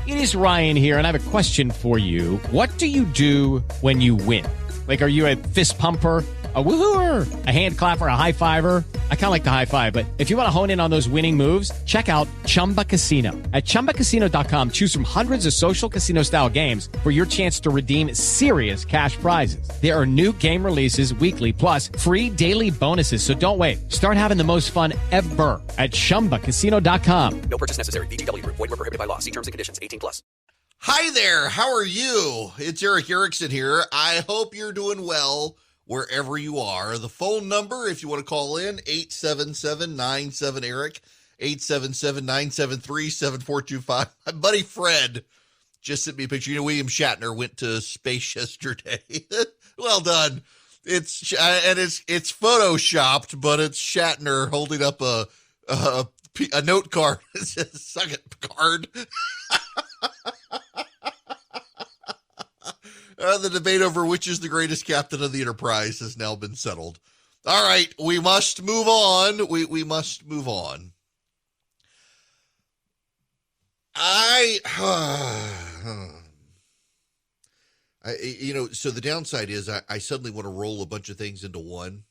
It is Ryan here, and I have a question for you. What do you do when you win? Like, are you a fist pumper, a woo-hooer, a hand clapper, a high fiver? I kind of like the high five, but if you want to hone in on those winning moves, check out Chumba Casino. At ChumbaCasino.com, choose from hundreds of social casino-style games for your chance to redeem serious cash prizes. There are new game releases weekly, plus free daily bonuses. So don't wait. Start having the most fun ever at ChumbaCasino.com. No purchase necessary. VGW Group. Void where prohibited by law. See terms and conditions. 18+. Hi there. How are you? It's Eric Erickson here. I hope you're doing well wherever you are. The phone number, if you want to call in, 877-97-ERIC, 877-973-7425. My buddy Fred just sent me a picture. You know, William Shatner went to space yesterday. Well done. It's photoshopped, but it's Shatner holding up a note card. It says, "Suck it, Picard." The debate over which is the greatest captain of the Enterprise has now been settled. All right, we must move on. We must move on. So the downside is I suddenly want to roll a bunch of things into one.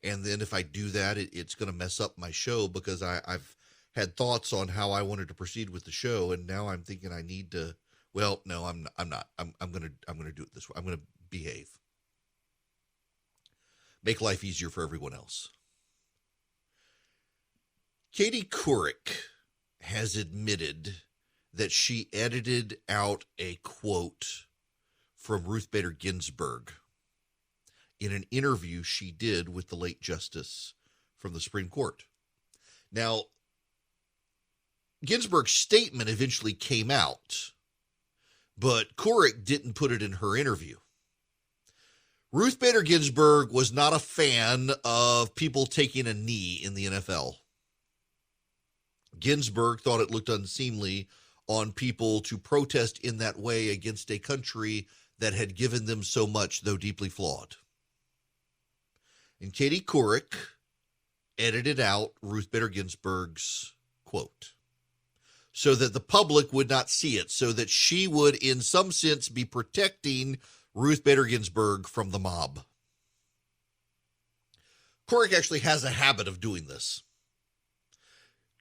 And then if I do that, it's going to mess up my show because I've had thoughts on how I wanted to proceed with the show. And now I'm thinking I need to. Well, no, I'm not. I'm going to do it this way. I'm going to behave. Make life easier for everyone else. Katie Couric has admitted that she edited out a quote from Ruth Bader Ginsburg in an interview she did with the late justice from the Supreme Court. Now, Ginsburg's statement eventually came out, but Couric didn't put it in her interview. Ruth Bader Ginsburg was not a fan of people taking a knee in the NFL. Ginsburg thought it looked unseemly on people to protest in that way against a country that had given them so much, though deeply flawed. And Katie Couric edited out Ruth Bader Ginsburg's quote so that the public would not see it, so that she would, in some sense, be protecting Ruth Bader Ginsburg from the mob. Couric actually has a habit of doing this.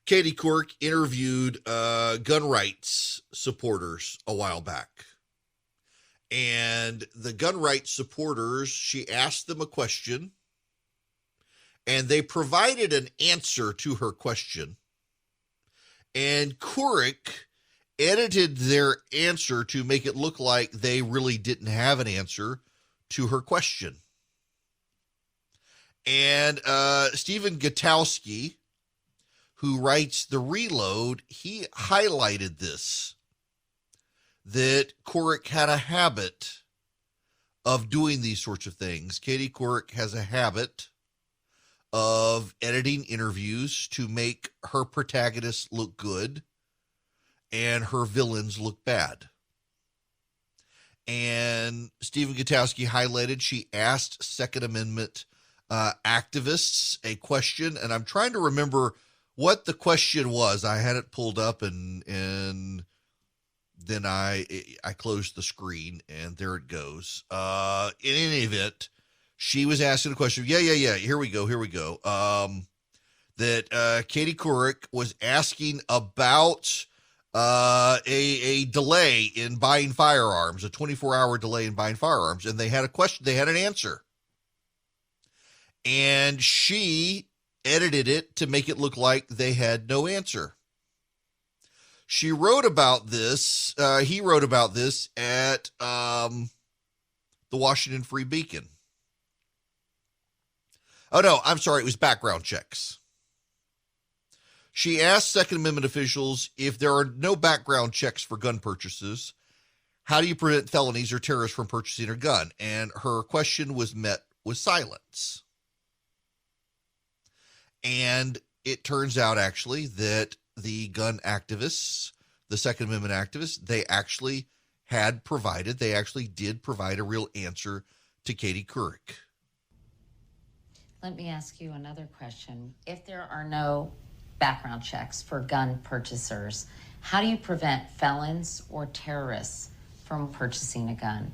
Katie Couric interviewed gun rights supporters a while back. And the gun rights supporters, she asked them a question, and they provided an answer to her question. And Couric edited their answer to make it look like they really didn't have an answer to her question. And Stephen Gutowski, who writes The Reload, he highlighted this, that Couric had a habit of doing these sorts of things. Katie Couric has a habit of editing interviews to make her protagonists look good and her villains look bad. And Stephen Gutowski highlighted she asked Second Amendment activists a question, and I'm trying to remember what the question was. I had it pulled up, and then I closed the screen, and there it goes. In any event, she was asking a question. Yeah. Here we go. That Katie Couric was asking about a delay in buying firearms, a 24-hour delay in buying firearms, and they had a question. They had an answer, and she edited it to make it look like they had no answer. She wrote about this. He wrote about this at the Washington Free Beacon. Oh, no, I'm sorry. It was background checks. She asked Second Amendment officials, if there are no background checks for gun purchases, how do you prevent felonies or terrorists from purchasing a gun? And her question was met with silence. And it turns out, actually, that the gun activists, the Second Amendment activists, they actually did provide a real answer to Katie Couric. Let me ask you another question. If there are no background checks for gun purchasers, How do you prevent felons or terrorists from purchasing a gun?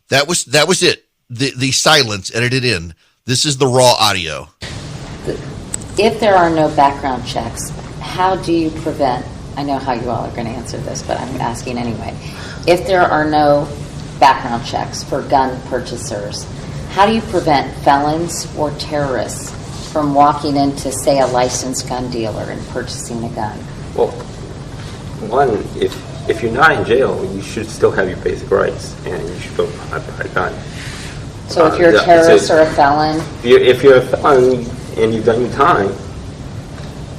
That was it. The silence edited in. This is the raw audio. If there are no background checks, how do you prevent, I know how you all are going to answer this, but I'm asking anyway. If there are no background checks for gun purchasers, how do you prevent felons or terrorists from walking into, say, a licensed gun dealer and purchasing a gun? Well, one, if you're not in jail, you should still have your basic rights, and you should still buy a gun. So if you're a terrorist or a felon? If you're a felon and you've done your time,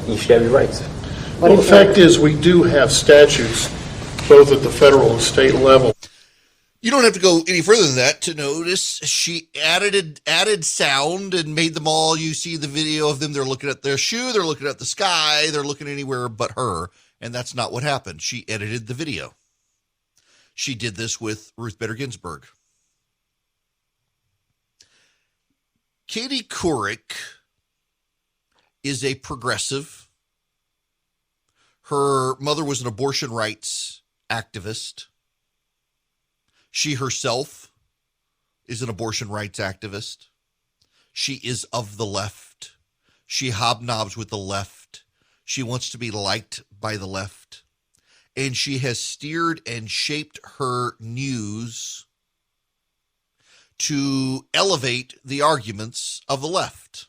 you should have your rights. Well, the fact is, we do have statutes, both at the federal and state level. You don't have to go any further than that to notice she added sound and made them all. You see the video of them. They're looking at their shoe. They're looking at the sky. They're looking anywhere but her. And that's not what happened. She edited the video. She did this with Ruth Bader Ginsburg. Katie Couric is a progressive. Her mother was an abortion rights activist. She herself is an abortion rights activist. She is of the left. She hobnobs with the left. She wants to be liked by the left. And she has steered and shaped her news to elevate the arguments of the left.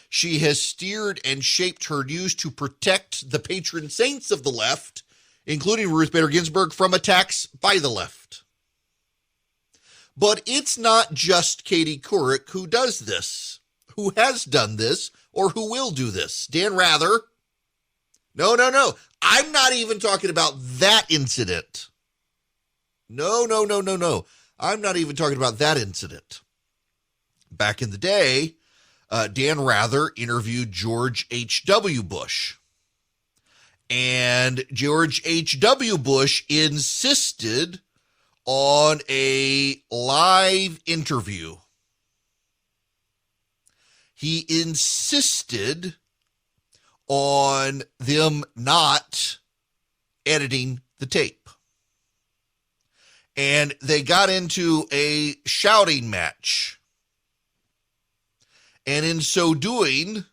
She has steered and shaped her news to protect the patron saints of the left, including Ruth Bader Ginsburg, from attacks by the left. But it's not just Katie Couric who does this, who has done this, or who will do this. Dan Rather. No. I'm not even talking about that incident. No. I'm not even talking about that incident. Back in the day, Dan Rather interviewed George H.W. Bush. And George H.W. Bush insisted on a live interview. He insisted on them not editing the tape. And they got into a shouting match. And in so doing,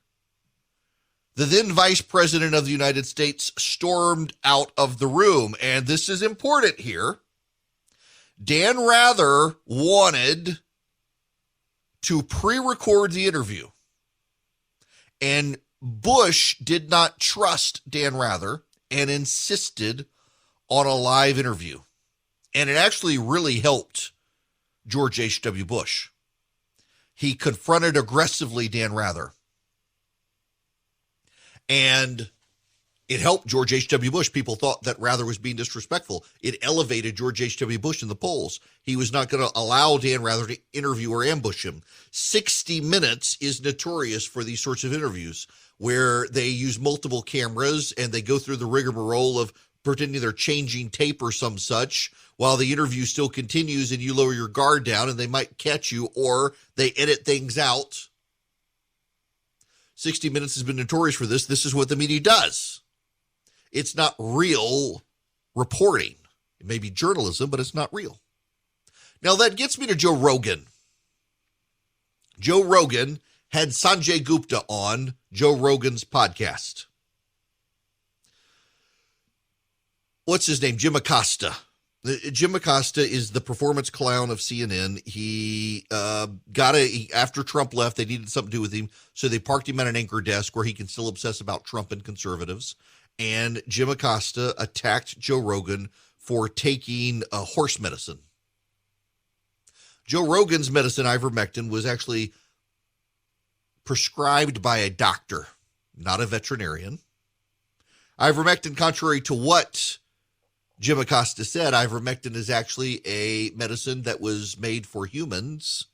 the then Vice President of the United States stormed out of the room. And this is important here. Dan Rather wanted to pre-record the interview. And Bush did not trust Dan Rather and insisted on a live interview. And it actually really helped George H.W. Bush. He confronted aggressively Dan Rather. And it helped George H.W. Bush. People thought that Rather was being disrespectful. It elevated George H.W. Bush in the polls. He was not going to allow Dan Rather to interview or ambush him. 60 Minutes is notorious for these sorts of interviews where they use multiple cameras and they go through the rigmarole of pretending they're changing tape or some such while the interview still continues and you lower your guard down and they might catch you, or they edit things out. 60 Minutes has been notorious for this. This is what the media does. It's not real reporting. It may be journalism, but it's not real. Now that gets me to Joe Rogan. Joe Rogan had Sanjay Gupta on Joe Rogan's podcast. What's his name? Jim Acosta. Jim Acosta is the performance clown of CNN. He after Trump left, they needed something to do with him, so they parked him at an anchor desk where he can still obsess about Trump and conservatives. And Jim Acosta attacked Joe Rogan for taking horse medicine. Joe Rogan's medicine, ivermectin, was actually prescribed by a doctor, not a veterinarian. Ivermectin, contrary to what Jim Acosta said, ivermectin is actually a medicine that was made for humans.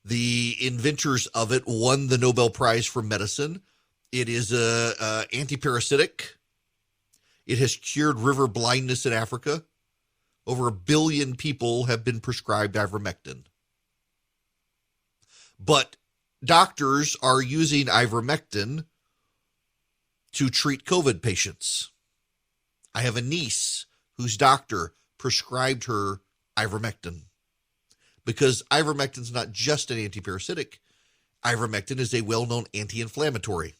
The inventors of it won the Nobel Prize for medicine. It is a antiparasitic. It has cured river blindness in Africa. Over 1 billion people have been prescribed ivermectin. But doctors are using ivermectin to treat COVID patients. I have a niece whose doctor prescribed her ivermectin because ivermectin is not just an antiparasitic. Ivermectin is a well-known anti-inflammatory.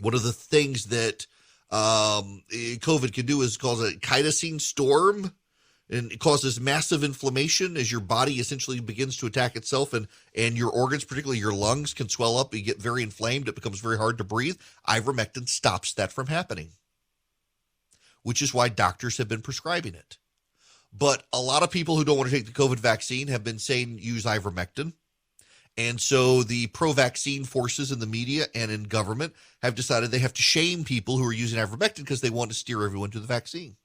One of the things that COVID can do is cause a cytokine storm, and it causes massive inflammation as your body essentially begins to attack itself, and your organs, particularly your lungs, can swell up. You get very inflamed. It becomes very hard to breathe. Ivermectin stops that from happening, which is why doctors have been prescribing it. But a lot of people who don't want to take the COVID vaccine have been saying use ivermectin. And so the pro-vaccine forces in the media and in government have decided they have to shame people who are using ivermectin because they want to steer everyone to the vaccine.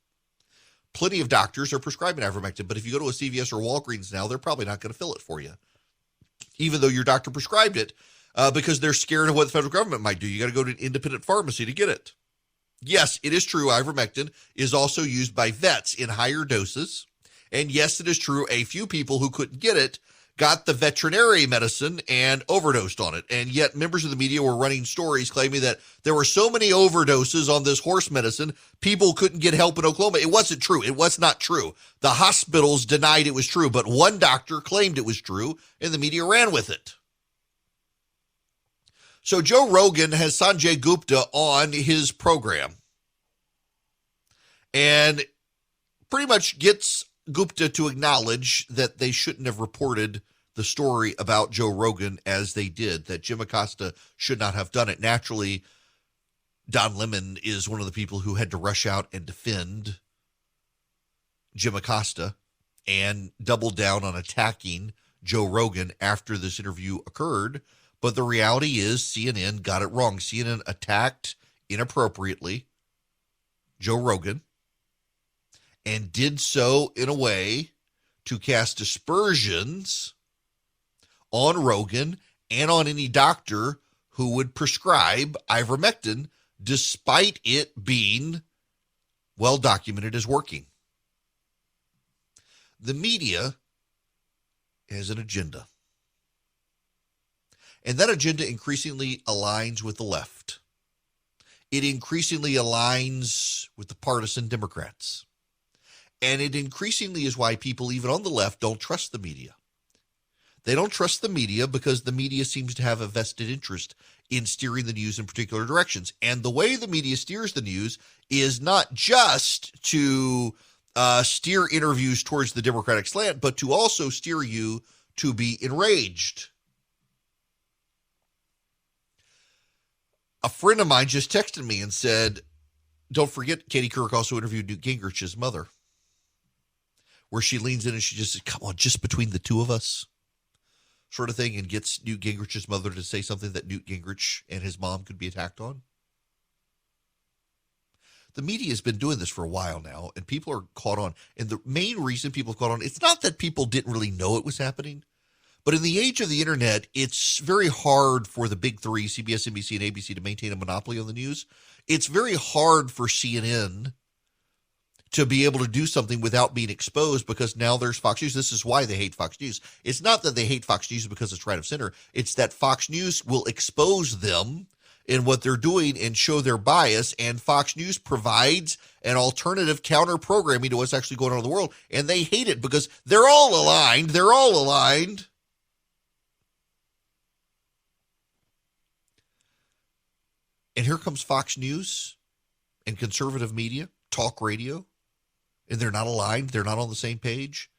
Plenty of doctors are prescribing ivermectin, but if you go to a CVS or Walgreens now, they're probably not going to fill it for you, even though your doctor prescribed it, because they're scared of what the federal government might do. You got to go to an independent pharmacy to get it. Yes, it is true ivermectin is also used by vets in higher doses. And yes, it is true a few people who couldn't get it got the veterinary medicine and overdosed on it. And yet members of the media were running stories claiming that there were so many overdoses on this horse medicine, people couldn't get help in Oklahoma. It wasn't true. It was not true. The hospitals denied it was true, but one doctor claimed it was true, and the media ran with it. So Joe Rogan has Sanjay Gupta on his program and pretty much gets Gupta to acknowledge that they shouldn't have reported the story about Joe Rogan as they did, that Jim Acosta should not have done it. Naturally, Don Lemon is one of the people who had to rush out and defend Jim Acosta and double down on attacking Joe Rogan after this interview occurred. But the reality is CNN got it wrong. CNN attacked inappropriately Joe Rogan and did so in a way to cast aspersions on Rogan and on any doctor who would prescribe ivermectin, despite it being well documented as working. The media has an agenda. And that agenda increasingly aligns with the left. It increasingly aligns with the partisan Democrats. And it increasingly is why people, even on the left, don't trust the media. They don't trust the media because the media seems to have a vested interest in steering the news in particular directions. And the way the media steers the news is not just to steer interviews towards the Democratic slant, but to also steer you to be enraged. A friend of mine just texted me and said, don't forget, Katie Couric also interviewed Newt Gingrich's mother, where she leans in and she just says, come on, just between the two of us, sort of thing, and gets Newt Gingrich's mother to say something that Newt Gingrich and his mom could be attacked on. The media has been doing this for a while now, and people are caught on. And the main reason people have caught on, it's not that people didn't really know it was happening, but in the age of the internet, it's very hard for the big three, CBS, NBC, and ABC, to maintain a monopoly on the news. It's very hard for CNN to be able to do something without being exposed, because now there's Fox News. This is why they hate Fox News. It's not that they hate Fox News because it's right of center. It's that Fox News will expose them in what they're doing and show their bias, and Fox News provides an alternative counter programming to what's actually going on in the world, and they hate it because they're all aligned. They're all aligned. And here comes Fox News and conservative media, talk radio, and they're not aligned. They're not on the same page.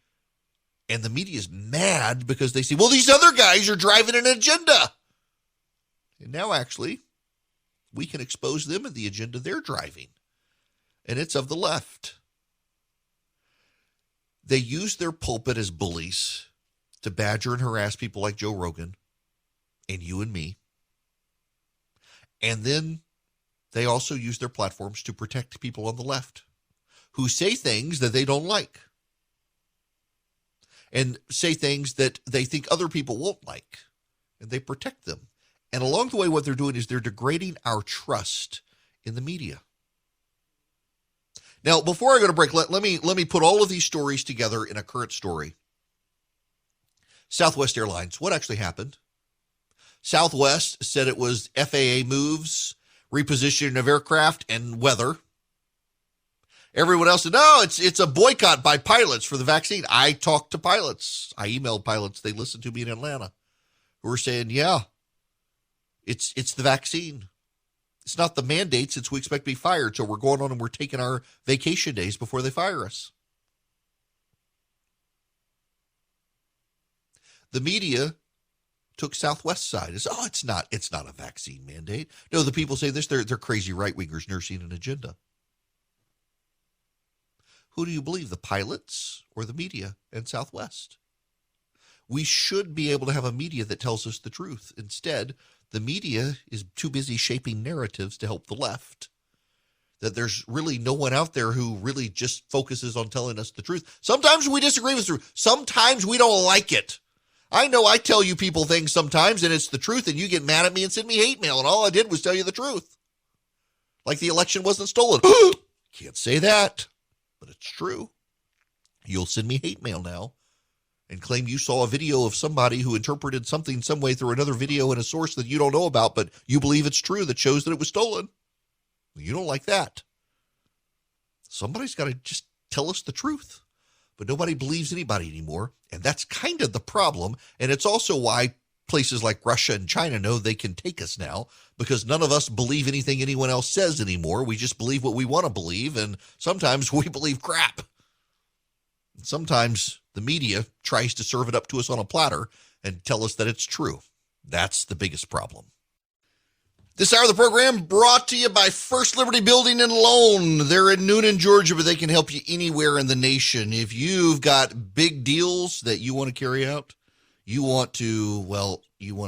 And the media is mad because they say, well, these other guys are driving an agenda. And now, actually, we can expose them and the agenda they're driving. And it's of the left. They use their pulpit as bullies to badger and harass people like Joe Rogan and you and me. And then they also use their platforms to protect people on the left who say things that they don't like and say things that they think other people won't like, and they protect them. And along the way, what they're doing is they're degrading our trust in the media. Now, before I go to break, let me put all of these stories together in a current story. Southwest Airlines, what actually happened? Southwest said it was FAA moves, repositioning of aircraft, and weather. Everyone else said, no, it's a boycott by pilots for the vaccine. I talked to pilots. I emailed pilots. They listened to me in Atlanta who were saying, yeah, it's the vaccine. It's not the mandates. It's we expect to be fired. So we're going on and we're taking our vacation days before they fire us. The media took Southwest side. It's, it's not a vaccine mandate. No, the people say this, they're crazy right-wingers nursing an agenda. Who do you believe, the pilots or the media and Southwest? We should be able to have a media that tells us the truth. Instead, the media is too busy shaping narratives to help the left. That there's really no one out there who really just focuses on telling us the truth. Sometimes we disagree with the truth. Sometimes we don't like it. I know I tell you people things sometimes and it's the truth and you get mad at me and send me hate mail and all I did was tell you the truth. Like the election wasn't stolen. Can't say that, but it's true. You'll send me hate mail now and claim you saw a video of somebody who interpreted something some way through another video and a source that you don't know about, but you believe it's true that shows that it was stolen. You don't like that. Somebody's got to just tell us the truth. But nobody believes anybody anymore, and that's kind of the problem. And it's also why places like Russia and China know they can take us now, because none of us believe anything anyone else says anymore. We just believe what we want to believe, and sometimes we believe crap. And sometimes the media tries to serve it up to us on a platter and tell us that it's true. That's the biggest problem. This hour of the program brought to you by First Liberty Building and Loan. They're in Noonan, Georgia, but they can help you anywhere in the nation. If you've got big deals that you want to carry out, you want to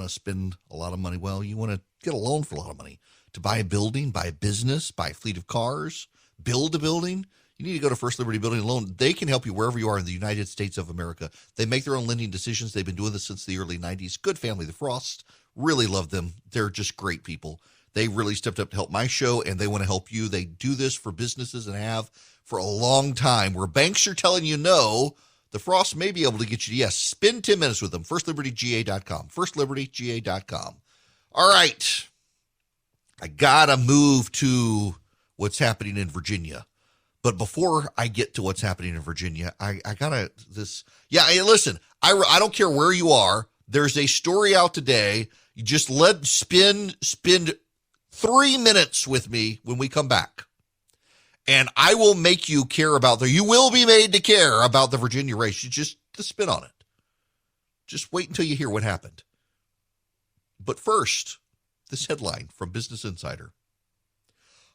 spend a lot of money. Well, you want to get a loan for a lot of money to buy a building, buy a business, buy a fleet of cars, build a building. You need to go to First Liberty Building and Loan. They can help you wherever you are in the United States of America. They make their own lending decisions. They've been doing this since the early 90s. Good family, the Frosts. Really love them. They're just great people. They really stepped up to help my show, and they want to help you. They do this for businesses and have for a long time. Where banks are telling you no, the Frosts may be able to get you to yes. Spend 10 minutes with them. FirstLibertyGA.com. FirstLibertyGA.com. All right. I got to move to what's happening in Virginia. But before I get to what's happening in Virginia, I got to listen, I don't care where you are. There's a story out today. You just spend 3 minutes with me when we come back. And I will make you care about you will be made to care about the Virginia race. You just spin on it. Just wait until you hear what happened. But first, this headline from Business Insider.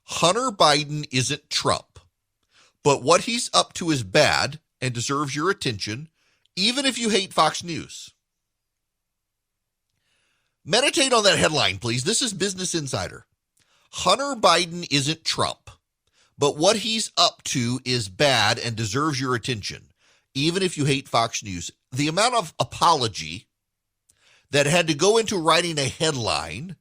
Hunter Biden isn't Trump, but what he's up to is bad and deserves your attention, even if you hate Fox News. Meditate on that headline, please. This is Business Insider. Hunter Biden isn't Trump, but what he's up to is bad and deserves your attention, even if you hate Fox News. The amount of apology that had to go into writing a headline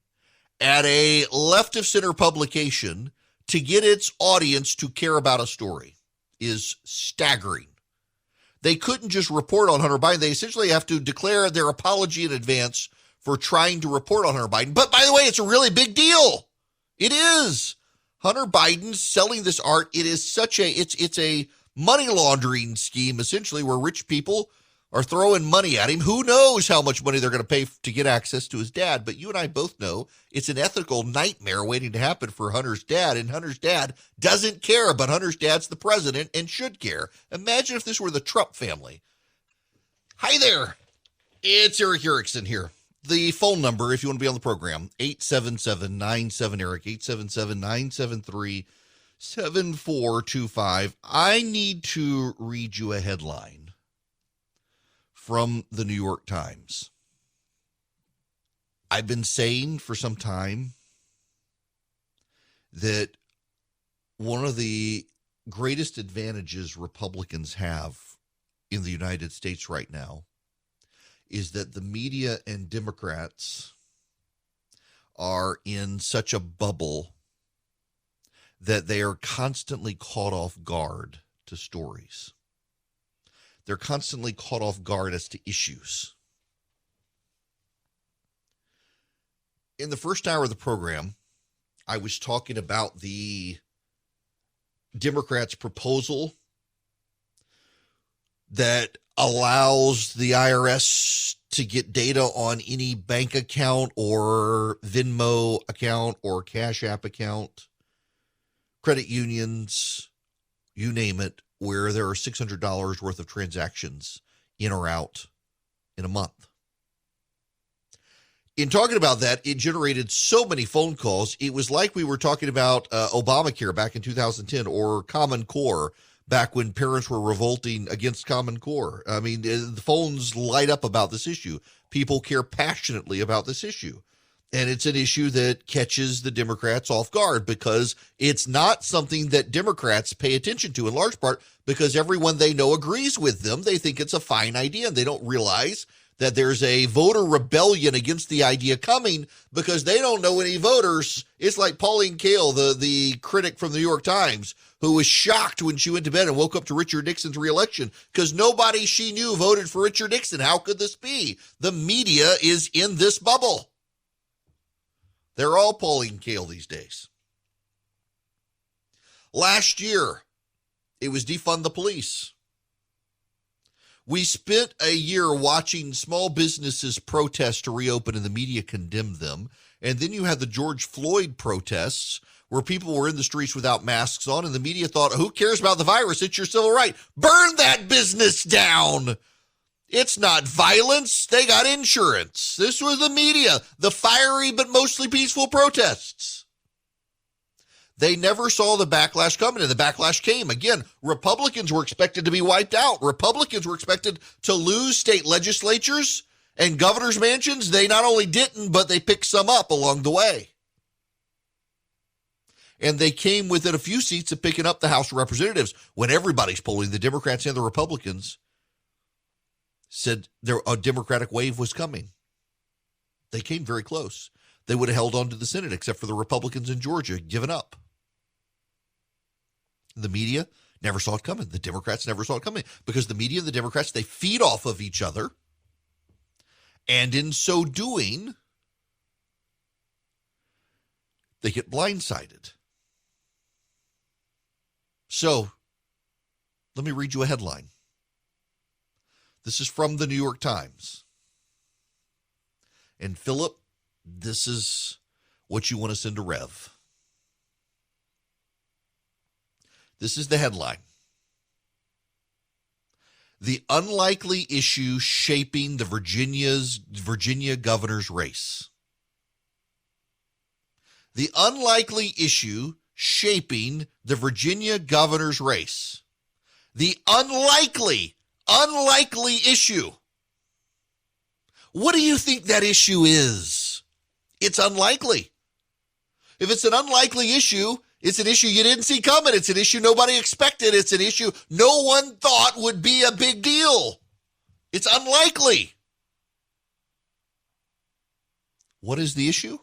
at a left-of-center publication to get its audience to care about a story is staggering. They couldn't just report on Hunter Biden. They essentially have to declare their apology in advance for trying to report on Hunter Biden. But by the way, it's a really big deal. It is. Hunter Biden selling this art. It is it's a money laundering scheme, essentially, where rich people are throwing money at him. Who knows how much money they're going to pay to get access to his dad? But you and I both know it's an ethical nightmare waiting to happen for Hunter's dad. And Hunter's dad doesn't care, but Hunter's dad's the president and should care. Imagine if this were the Trump family. Hi there. It's Eric Erickson here. The phone number, if you want to be on the program, 877-97-ERIC, 877-973-7425. I need to read you a headline from the New York Times. I've been saying for some time that one of the greatest advantages Republicans have in the United States right now is that the media and Democrats are in such a bubble that they are constantly caught off guard to stories. They're constantly caught off guard as to issues. In the first hour of the program, I was talking about the Democrats' proposal that allows the IRS to get data on any bank account or Venmo account or Cash App account, credit unions, you name it, where there are $600 worth of transactions in or out in a month. In talking about that, it generated so many phone calls. It was like we were talking about Obamacare back in 2010 or Common Core back when parents were revolting against Common Core. I mean, the phones light up about this issue. People care passionately about this issue. And it's an issue that catches the Democrats off guard because it's not something that Democrats pay attention to in large part because everyone they know agrees with them. They think it's a fine idea and they don't realize that there's a voter rebellion against the idea coming because they don't know any voters. It's like Pauline Kael, the critic from the New York Times, who was shocked when she went to bed and woke up to Richard Nixon's reelection because nobody she knew voted for Richard Nixon. How could this be? The media is in this bubble. They're all Pauline Kael these days. Last year, it was defund the police. We spent a year watching small businesses protest to reopen and the media condemned them. And then you had the George Floyd protests where people were in the streets without masks on and the media thought, who cares about the virus? It's your civil right. Burn that business down. It's not violence. They got insurance. This was the media, the fiery but mostly peaceful protests. They never saw the backlash coming, and the backlash came. Again, Republicans were expected to be wiped out. Republicans were expected to lose state legislatures and governor's mansions. They not only didn't, but they picked some up along the way. And they came within a few seats of picking up the House of Representatives when everybody's polling, the Democrats and the Republicans, said a Democratic wave was coming. They came very close. They would have held on to the Senate, except for the Republicans in Georgia, given up. The media never saw it coming. The Democrats never saw it coming because the media and the Democrats, they feed off of each other. And in so doing, they get blindsided. So let me read you a headline. This is from the New York Times. And Philip, this is what you want to send to Rev. This is the headline. The unlikely issue shaping the Virginia governor's race. The unlikely issue shaping the Virginia governor's race. The unlikely issue. What do you think that issue is? It's unlikely. If it's an unlikely issue, it's an issue you didn't see coming. It's an issue nobody expected. It's an issue no one thought would be a big deal. It's unlikely. What is the issue?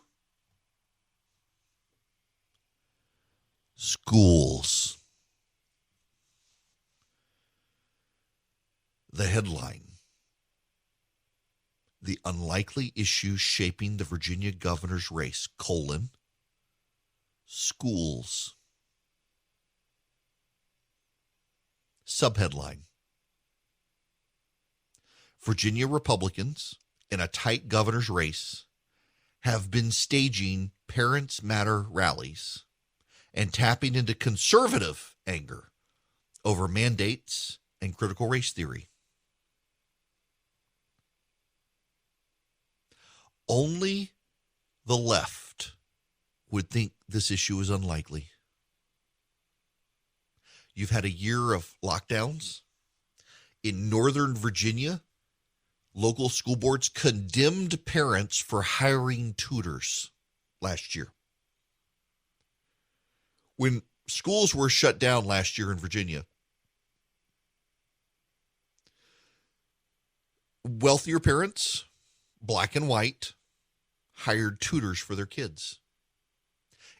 Schools. The headline. The unlikely issue shaping the Virginia governor's race, schools. Subheadline. Virginia Republicans in a tight governor's race have been staging Parents Matter rallies and tapping into conservative anger over mandates and critical race theory. Only the left would think this issue is unlikely. You've had a year of lockdowns. In Northern Virginia, local school boards condemned parents for hiring tutors last year. When schools were shut down last year in Virginia, wealthier parents, black and white, hired tutors for their kids.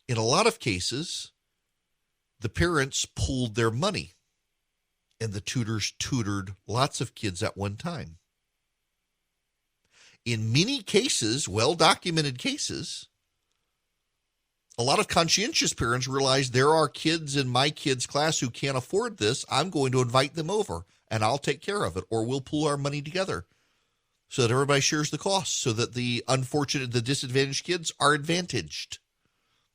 In a lot of cases, The parents pooled their money, and the tutors tutored lots of kids at one time. In many cases, well-documented cases, a lot of conscientious parents realize there are kids in my kid's class who can't afford this. I'm going to invite them over, and I'll take care of it, or we'll pool our money together so that everybody shares the cost, so that the unfortunate, the disadvantaged kids are advantaged,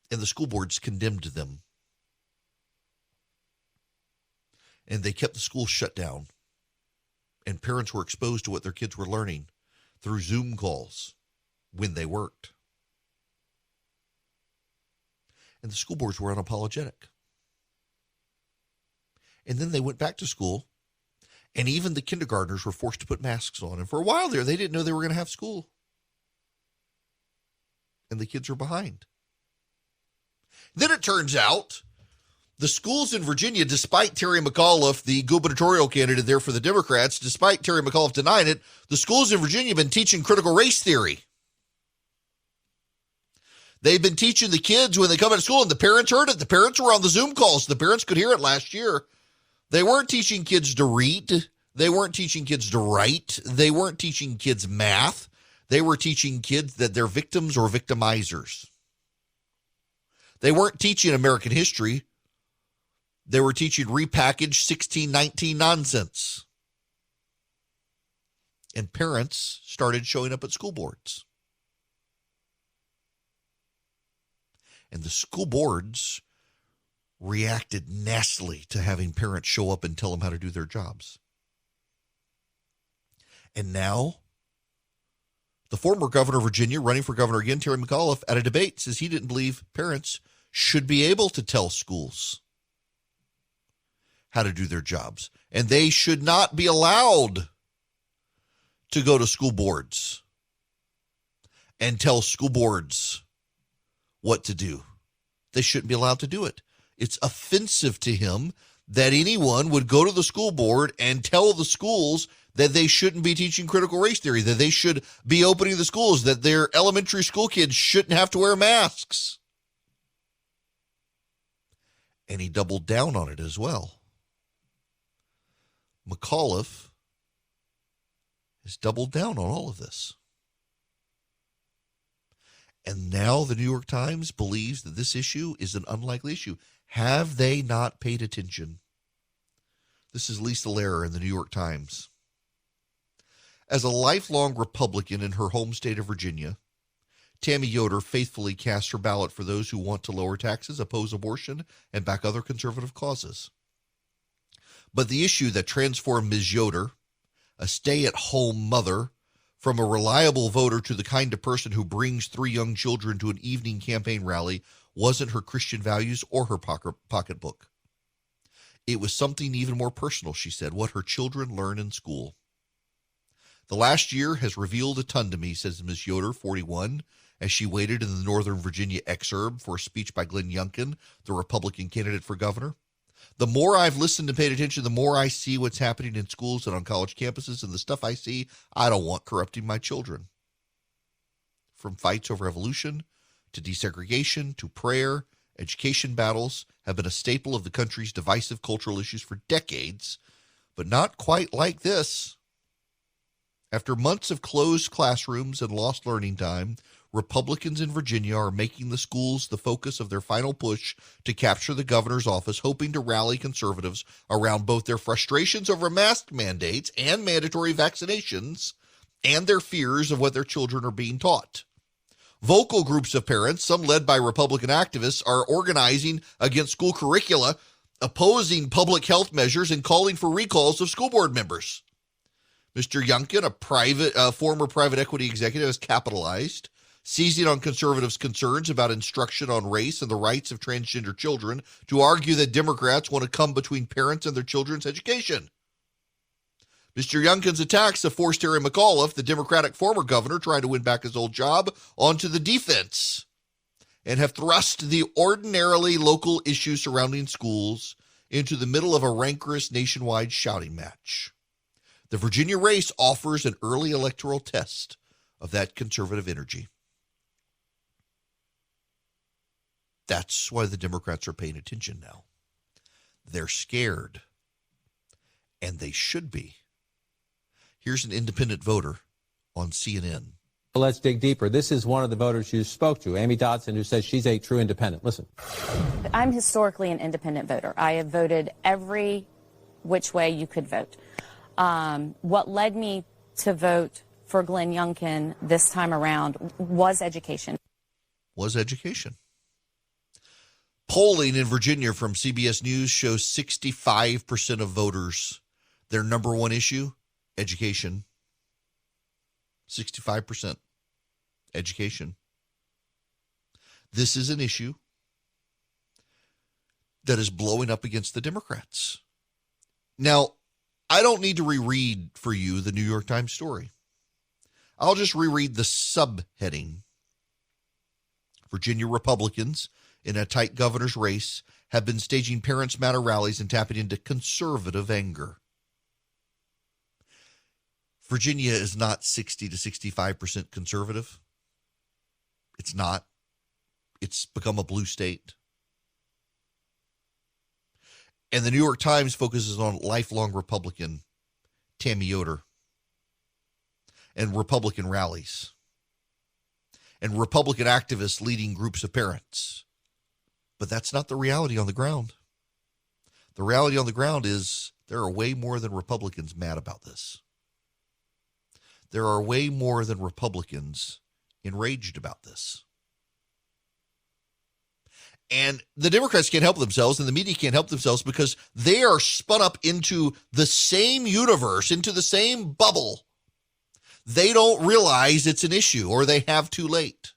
and the school boards condemned them. And they kept the school shut down, and parents were exposed to what their kids were learning through Zoom calls when they worked. And the school boards were unapologetic. And then they went back to school, and even the kindergartners were forced to put masks on. And for a while there, they didn't know they were going to have school. And the kids are behind. Then it turns out the schools in Virginia, despite Terry McAuliffe, the gubernatorial candidate there for the Democrats, despite Terry McAuliffe denying it, the schools in Virginia have been teaching critical race theory. They've been teaching the kids when they come into school, and the parents heard it. The parents were on the Zoom calls. The parents could hear it last year. They weren't teaching kids to read. They weren't teaching kids to write. They weren't teaching kids math. They were teaching kids that they're victims or victimizers. They weren't teaching American history. They were teaching repackaged 1619 nonsense. And parents started showing up at school boards. And the school boards reacted nastily to having parents show up and tell them how to do their jobs. And now, the former governor of Virginia, running for governor again, Terry McAuliffe, at a debate says he didn't believe parents should be able to tell schools how to do their jobs. And they should not be allowed to go to school boards and tell school boards what to do. They shouldn't be allowed to do it. It's offensive to him that anyone would go to the school board and tell the schools that they shouldn't be teaching critical race theory, that they should be opening the schools, that their elementary school kids shouldn't have to wear masks. And he doubled down on it as well. McAuliffe has doubled down on all of this. And now the New York Times believes that this issue is an unlikely issue. Have they not paid attention? This is Lisa Lehrer in the New York Times. As a lifelong Republican in her home state of Virginia, Tammy Yoder faithfully casts her ballot for those who want to lower taxes, oppose abortion, and back other conservative causes. But the issue that transformed Ms. Yoder, a stay-at-home mother, from a reliable voter to the kind of person who brings 3 young children to an evening campaign rally, wasn't her Christian values or her pocketbook. It was something even more personal, she said, what her children learn in school. The last year has revealed a ton to me, says Ms. Yoder, 41, as she waited in the Northern Virginia exurb for a speech by Glenn Youngkin, the Republican candidate for governor. The more I've listened and paid attention, the more I see what's happening in schools and on college campuses, and the stuff I see, I don't want corrupting my children. From fights over evolution to desegregation to prayer, education battles have been a staple of the country's divisive cultural issues for decades, but not quite like this. After months of closed classrooms and lost learning time, Republicans in Virginia are making the schools the focus of their final push to capture the governor's office, hoping to rally conservatives around both their frustrations over mask mandates and mandatory vaccinations and their fears of what their children are being taught. Vocal groups of parents, some led by Republican activists, are organizing against school curricula, opposing public health measures, and calling for recalls of school board members. Mr. Youngkin, a former private equity executive, has capitalized, seizing on conservatives' concerns about instruction on race and the rights of transgender children to argue that Democrats want to come between parents and their children's education. Mr. Youngkin's attacks have forced Terry McAuliffe, the Democratic former governor trying to win back his old job, onto the defense and have thrust the ordinarily local issues surrounding schools into the middle of a rancorous nationwide shouting match. The Virginia race offers an early electoral test of that conservative energy. That's why the Democrats are paying attention now. They're scared. And they should be. Here's an independent voter on CNN. Let's dig deeper. This is one of the voters you spoke to, Amy Dodson, who says she's a true independent. Listen. I'm historically an independent voter. I have voted every which way you could vote. What led me to vote for Glenn Youngkin this time around was education. Was education. Polling in Virginia from CBS News shows 65% of voters, their number one issue, education. 65%. Education. This is an issue that is blowing up against the Democrats. Now, I don't need to reread for you the New York Times story. I'll just reread the subheading. Virginia Republicans in a tight governor's race have been staging Parents Matter rallies and tapping into conservative anger. Virginia is not 60 to 65% conservative. It's not. It's become a blue state. And the New York Times focuses on lifelong Republican Tammy Yoder and Republican rallies and Republican activists leading groups of parents. But that's not the reality on the ground. The reality on the ground is there are way more than Republicans mad about this. There are way more than Republicans enraged about this. And the Democrats can't help themselves and the media can't help themselves because they are spun up into the same universe, into the same bubble. They don't realize it's an issue or they have too late.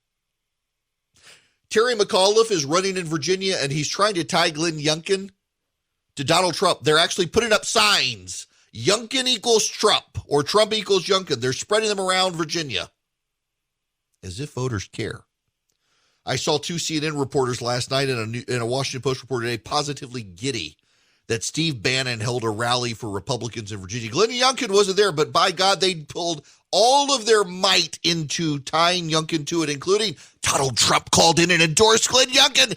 Terry McAuliffe is running in Virginia and he's trying to tie Glenn Youngkin to Donald Trump. They're actually putting up signs. Youngkin equals Trump or Trump equals Youngkin. They're spreading them around Virginia as if voters care. I saw two CNN reporters last night and a Washington Post reporter today positively giddy that Steve Bannon held a rally for Republicans in Virginia. Glenn Youngkin wasn't there, but by God, they pulled all of their might into tying Youngkin to it, including Donald Trump called in and endorsed Glenn Youngkin.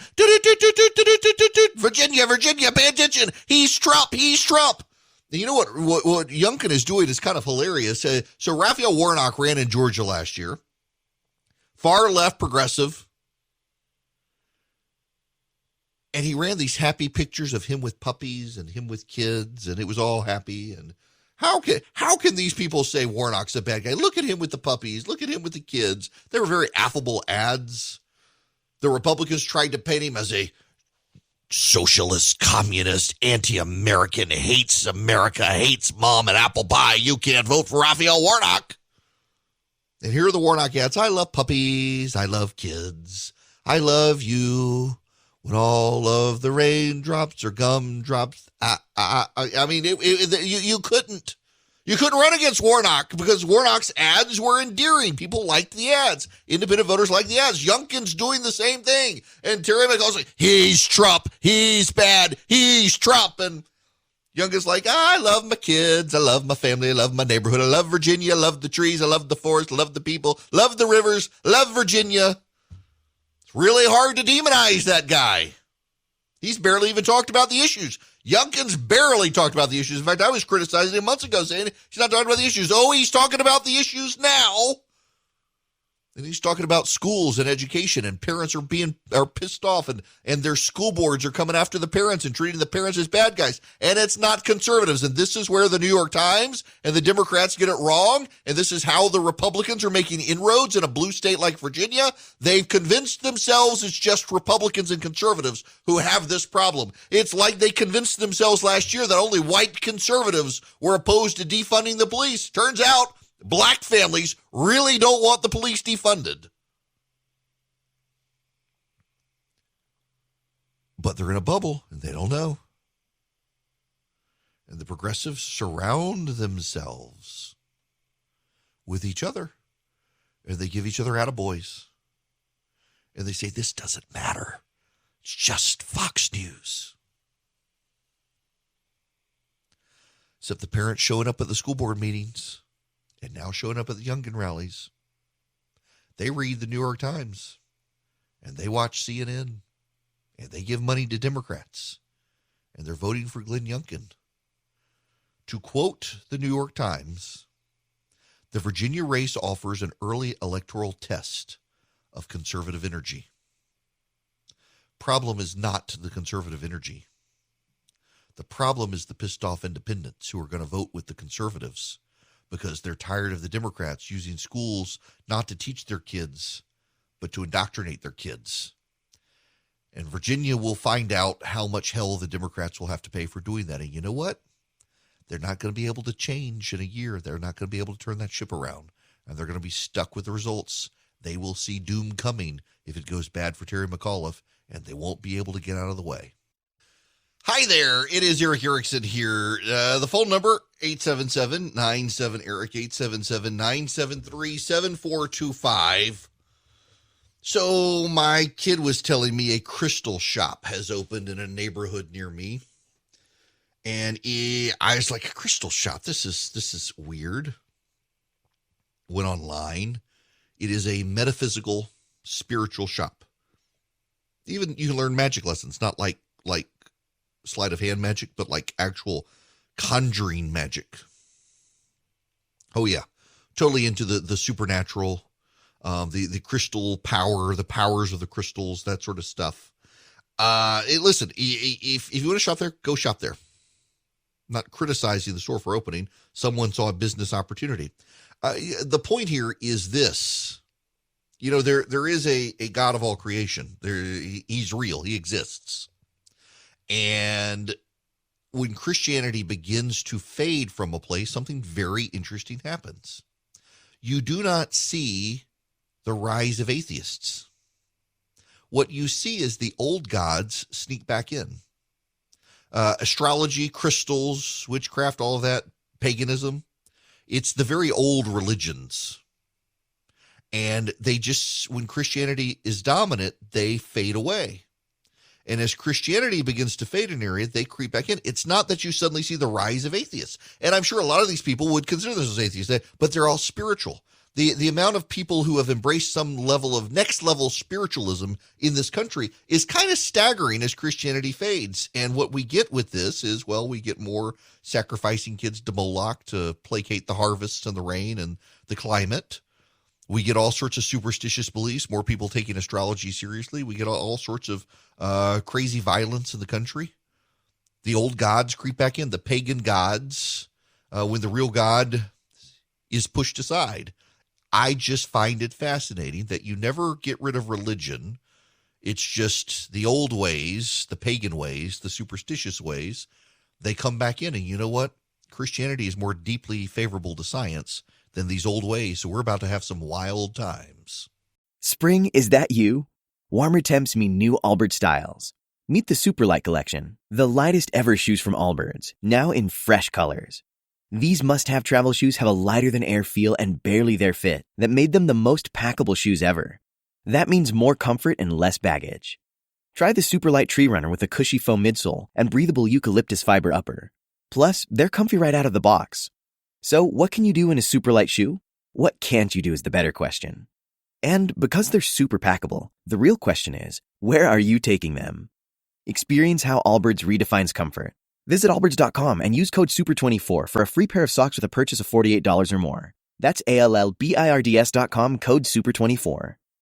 Virginia, pay attention. He's Trump. And you know what Youngkin is doing is kind of hilarious. So Raphael Warnock ran in Georgia last year. Far left progressive. And he ran these happy pictures of him with puppies and him with kids, and it was all happy. And how can these people say Warnock's a bad guy? Look at him with the puppies. Look at him with the kids. They were very affable ads. The Republicans tried to paint him as a socialist, communist, anti-American, hates America, hates mom and apple pie. You can't vote for Raphael Warnock. And here are the Warnock ads. I love puppies. I love kids. I love you. When all of the raindrops are gumdrops. I mean, you couldn't run against Warnock because Warnock's ads were endearing. People liked the ads. Independent voters liked the ads. Youngkin's doing the same thing. And Terry McAuliffe's like, he's Trump. He's bad. He's Trump. And Youngkin's like, I love my kids. I love my family. I love my neighborhood. I love Virginia. I love the trees. I love the forest. I love the people. Love the rivers. Love Virginia. It's really hard to demonize that guy. He's barely even talked about the issues. Youngkin's barely talked about the issues. In fact, I was criticizing him months ago saying he's not talking about the issues. Oh, he's talking about the issues now. And he's talking about schools and education, and parents are pissed off, and their school boards are coming after the parents and treating the parents as bad guys. And it's not conservatives. And this is where the New York Times and the Democrats get it wrong. And this is how the Republicans are making inroads in a blue state like Virginia. They've convinced themselves it's just Republicans and conservatives who have this problem. It's like they convinced themselves last year that only white conservatives were opposed to defunding the police. Turns out black families really don't want the police defunded. But they're in a bubble and they don't know. And the progressives surround themselves with each other. And they give each other attaboys. And they say, this doesn't matter. It's just Fox News. Except the parents showing up at the school board meetings and now showing up at the Youngkin rallies. They read the New York Times and they watch CNN and they give money to Democrats and they're voting for Glenn Youngkin. To quote the New York Times, the Virginia race offers an early electoral test of conservative energy. Problem is not the conservative energy. The problem is the pissed off independents who are going to vote with the conservatives because they're tired of the Democrats using schools not to teach their kids, but to indoctrinate their kids. And Virginia will find out how much hell the Democrats will have to pay for doing that. And you know what? They're not going to be able to change in a year. They're not going to be able to turn that ship around. And they're going to be stuck with the results. They will see doom coming if it goes bad for Terry McAuliffe, and they won't be able to get out of the way. Hi there. It is Eric Erickson here. The phone number, 877-97-ERIC, 877-973-7425. So my kid was telling me a crystal shop has opened in a neighborhood near me. And I was like, a crystal shop? This is weird. Went online. It is a metaphysical, spiritual shop. Even you can learn magic lessons, not like sleight of hand magic, but like actual conjuring magic. Oh yeah, totally into the supernatural, the crystal power, the powers of the crystals, that sort of stuff. Listen, if you want to shop there, go shop there. I'm not criticizing the store for opening. Someone saw a business opportunity. The point here is this. You know, there is a God of all creation. He's real. He exists. And when Christianity begins to fade from a place, something very interesting happens. You do not see the rise of atheists. What you see is the old gods sneak back in. Astrology, crystals, witchcraft, all of that, paganism. It's the very old religions. And they just, when Christianity is dominant, they fade away. And as Christianity begins to fade in an area, they creep back in. It's not that you suddenly see the rise of atheists. And I'm sure a lot of these people would consider themselves atheists, but they're all spiritual. The amount of people who have embraced some level of next level spiritualism in this country is kind of staggering as Christianity fades. And what we get with this is, well, we get more sacrificing kids to Moloch to placate the harvests and the rain and the climate. We get all sorts of superstitious beliefs, more people taking astrology seriously. We get all sorts of crazy violence in the country. The old gods creep back in, the pagan gods, when the real God is pushed aside. I just find it fascinating that you never get rid of religion. It's just the old ways, the pagan ways, the superstitious ways, they come back in. And you know what? Christianity is more deeply favorable to science than these old ways. So we're about to have some wild times. Spring, is that you? Warmer temps mean new Allbirds styles. Meet the Superlight Collection, the lightest ever shoes from Allbirds, now in fresh colors. These must-have travel shoes have a lighter-than-air feel and barely their fit that made them the most packable shoes ever. That means more comfort and less baggage. Try the Superlight Tree Runner with a cushy foam midsole and breathable eucalyptus fiber upper. Plus, they're comfy right out of the box. So what can you do in a Superlight shoe? What can't you do is the better question. And because they're super packable, the real question is, where are you taking them? Experience how Allbirds redefines comfort. Visit allbirds.com and use code SUPER24 for a free pair of socks with a purchase of $48 or more. That's ALLBIRDS.com, code SUPER24.